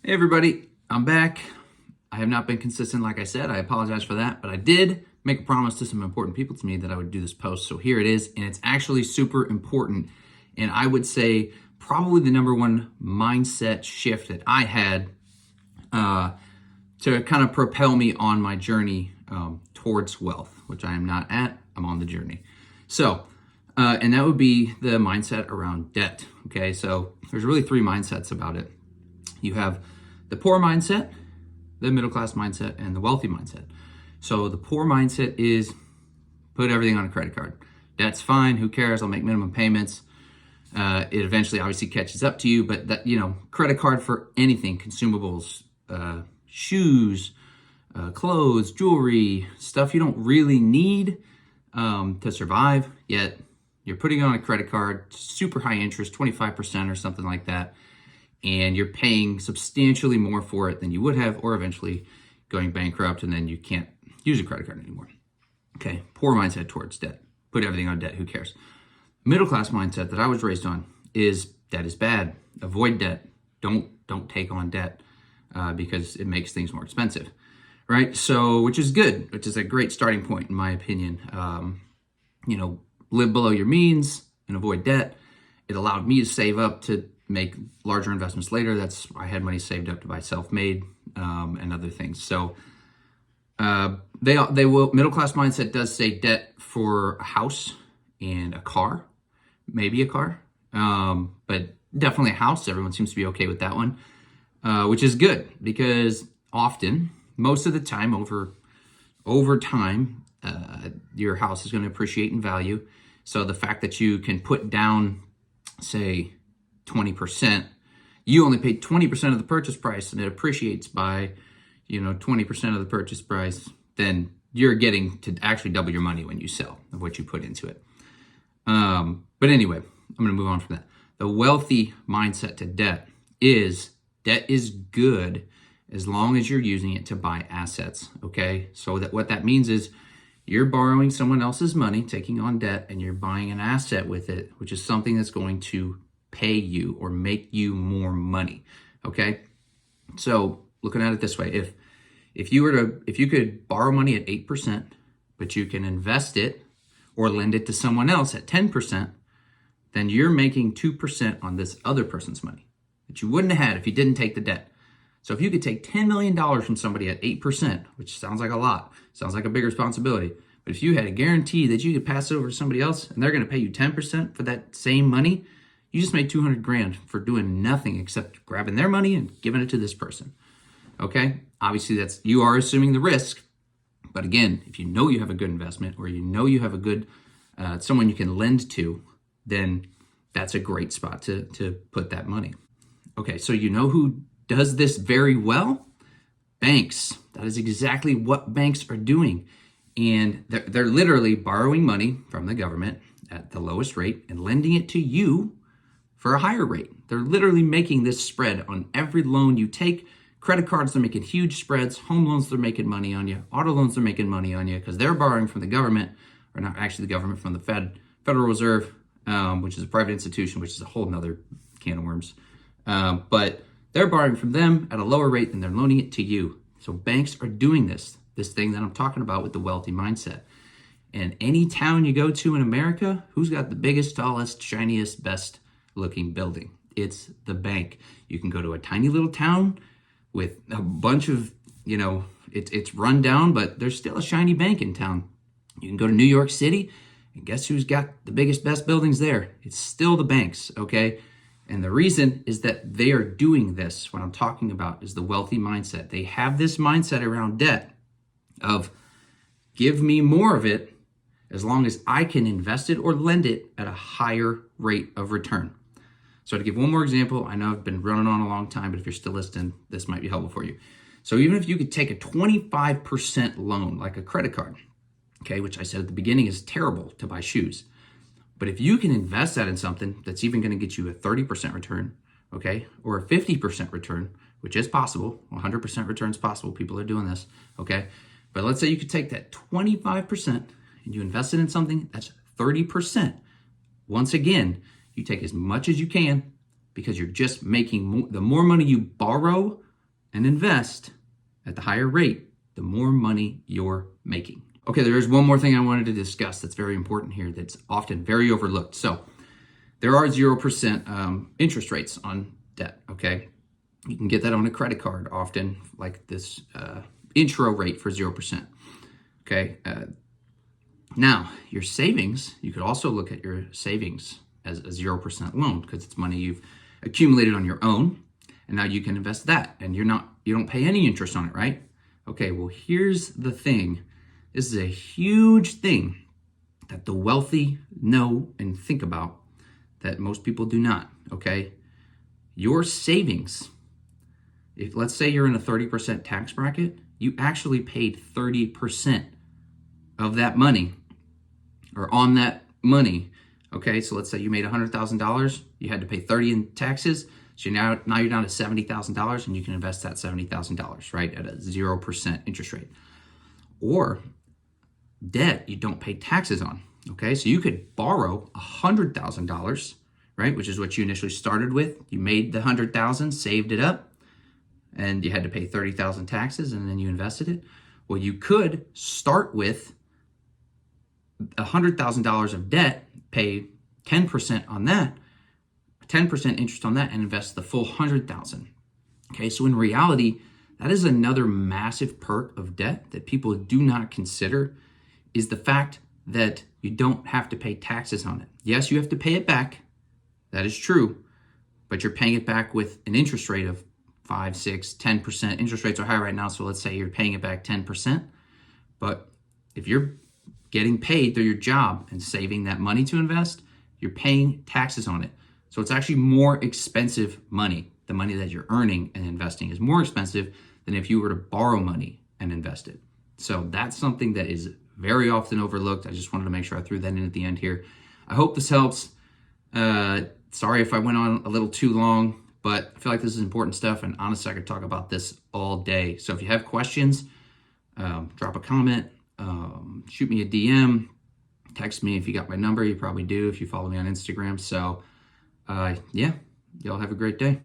Hey everybody, I'm back. I have not been consistent, like I said. I apologize for that, but I did make a promise to some important people to me that I would do this post. So here it is, and it's actually super important. And I would say probably the number one mindset shift that I had to kind of propel me on my journey towards wealth, which I am not at. I'm on the journey. So, and that would be the mindset around debt. Okay, so there's really three mindsets about it. You have the poor mindset, the middle class mindset, and the wealthy mindset. So the poor mindset is put everything on a credit card. Debt's fine, who cares? I'll make minimum payments. It eventually obviously catches up to you, but that, credit card for anything, consumables, shoes, clothes, jewelry, stuff you don't really need to survive, yet you're putting it on a credit card, super high interest, 25% or something like that, and you're paying substantially more for it than you would have, or eventually going bankrupt, and then you can't use a credit card anymore. Okay, poor mindset towards debt. Put everything on debt, who cares? Middle class mindset that I was raised on is debt is bad. Avoid debt. Don't take on debt because it makes things more expensive, right? So, which is good, which is a great starting point in my opinion. Live below your means and avoid debt. It allowed me to save up to make larger investments later. I had money saved up to buy self-made and other things. So they will. Middle class mindset does say debt for a house and a car, maybe a car, but definitely a house. Everyone seems to be okay with that one, which is good because often, most of the time, over time, your house is going to appreciate in value. So the fact that you can put down, say, 20%, you only pay 20% of the purchase price and it appreciates by, 20% of the purchase price, then you're getting to actually double your money when you sell of what you put into it. But anyway, I'm going to move on from that. The wealthy mindset to debt is good as long as you're using it to buy assets. Okay. So what that means is you're borrowing someone else's money, taking on debt, and you're buying an asset with it, which is something that's going to pay you or make you more money. Okay. So looking at it this way, if you could borrow money at 8%, but you can invest it or lend it to someone else at 10%, then you're making 2% on this other person's money that you wouldn't have had if you didn't take the debt. So if you could take $10 million from somebody at 8%, which sounds like a lot, sounds like a big responsibility, but if you had a guarantee that you could pass it over to somebody else and they're going to pay you 10% for that same money, you just made $200,000 for doing nothing except grabbing their money and giving it to this person. Okay? Obviously, you are assuming the risk. But again, if you know you have a good investment or you know you have a good someone you can lend to, then that's a great spot to put that money. Okay, so you know who does this very well? Banks. That is exactly what banks are doing. And they're literally borrowing money from the government at the lowest rate and lending it to you for a higher rate. They're literally making this spread on every loan you take. Credit cards, they're making huge spreads. Home loans, they're making money on you. Auto loans, they're making money on you because they're borrowing from the government, or not actually the government, from the Federal Reserve, which is a private institution, which is a whole nother can of worms. But they're borrowing from them at a lower rate than they're loaning it to you. So banks are doing this thing that I'm talking about with the wealthy mindset. And any town you go to in America, who's got the biggest, tallest, shiniest, best looking building? It's the bank. You can go to a tiny little town with a bunch of, it's run down, but there's still a shiny bank in town. You can go to New York City, and guess who's got the biggest, best buildings there? It's still the banks, okay? And the reason is that they are doing this. What I'm talking about is the wealthy mindset. They have this mindset around debt of give me more of it as long as I can invest it or lend it at a higher rate of return. So to give one more example, I know I've been running on a long time, but if you're still listening, this might be helpful for you. So even if you could take a 25% loan, like a credit card, okay, which I said at the beginning is terrible to buy shoes. But if you can invest that in something that's even going to get you a 30% return, okay, or a 50% return, which is possible, 100% return is possible. People are doing this, okay? But let's say you could take that 25% and you invest it in something that's 30%. Once again, you take as much as you can because you're just making more. The more money you borrow and invest at the higher rate, the more money you're making. Okay, there's one more thing I wanted to discuss that's very important here that's often very overlooked. So there are 0% interest rates on debt, okay? You can get that on a credit card often, like this intro rate for 0%, okay? Now, your savings, you could also look at your savings as a 0% loan because it's money you've accumulated on your own, and now you can invest that, and you don't pay any interest on it, right? Okay, well, here's the thing. This is a huge thing that the wealthy know and think about that most people do not, okay? Your savings, if let's say you're in a 30% tax bracket, you actually paid 30% of that money or on that money, okay? So let's say you made $100,000, you had to pay 30 in taxes, so now you're down to $70,000 and you can invest that $70,000, right, at a 0% interest rate. Or debt you don't pay taxes on, okay? So you could borrow $100,000, right, which is what you initially started with. You made the $100,000, saved it up, and you had to pay $30,000 taxes, and then you invested it. Well, you could start with $100,000 of debt, pay 10% on that, 10% interest on that, and invest the full $100,000. Okay, so in reality, that is another massive perk of debt that people do not consider, is the fact that you don't have to pay taxes on it. Yes, you have to pay it back. That is true, but you're paying it back with an interest rate of 5, 6, 10%. Interest rates are high right now, so let's say you're paying it back 10%. But if you're getting paid through your job and saving that money to invest, you're paying taxes on it. So it's actually more expensive money. The money that you're earning and investing is more expensive than if you were to borrow money and invest it. So that's something that is very often overlooked. I just wanted to make sure I threw that in at the end here. I hope this helps. Sorry if I went on a little too long, but I feel like this is important stuff, and honestly, I could talk about this all day. So if you have questions, drop a comment, shoot me a DM, text me if you got my number. You probably do if you follow me on Instagram. So yeah, y'all have a great day.